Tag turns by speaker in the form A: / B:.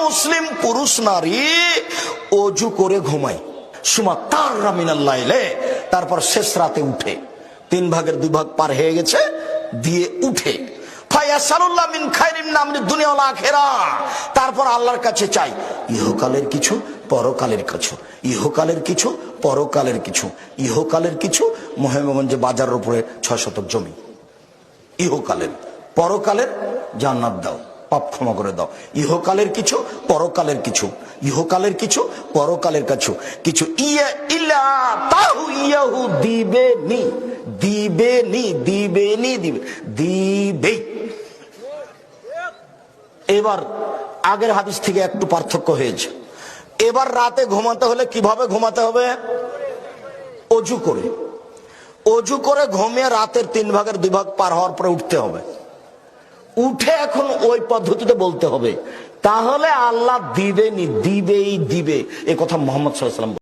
A: মুসলিম পুরুষ নারী অজু করে ঘুমায়, সুমা তাররা মিনাল লাইলে, তারপর শেষ রাতে উঠে, 3 ভাগের 2 ভাগ পার হয়ে গেছে দিয়ে উঠে, ফায়াসালুল্লাহ মিন খায়রিন নামনি দুনিয়া ওয়াল আখিরাহ, তারপর আল্লাহর কাছে চাই ইহকালের কিছু পরকালের কিছু, ইহকালের কিছু পরকালের কিছু। ইহকালের কিছু মহেন্দ্রগঞ্জে বাজারের উপরে 6 শতক জমি, ইহকালের। পরকালের জান্নাত দাও, পাপ ক্ষমা করে দাও। ইহকালের কিছু পরকালের কিছু, ইহকালের কিছু পরকালের কিছু কিছু। ইয়া ইলা তাহু ইয়াহু দিবে নি, দিবে নি, দিবে নি, দিবে দিবে। এবার আগের হাদিস থেকে একটু পার্থক্য হয়েছে। এবার রাতে ঘুমাতে হলে কিভাবে ঘুমাতে হবে? অজু করে। অজু করে ঘুমিয়ে রাতের 3 ভাগের 2 ভাগ পার হওয়ার পরে উঠতে হবে। উঠে এখন ওই পদ্ধতিতে বলতে হবে, তাহলে আল্লাহ দিবেনি, দিবেই দিবে। এ কথা মুহাম্মদ সাল্লাল্লাহু আলাইহি ওয়াসাল্লাম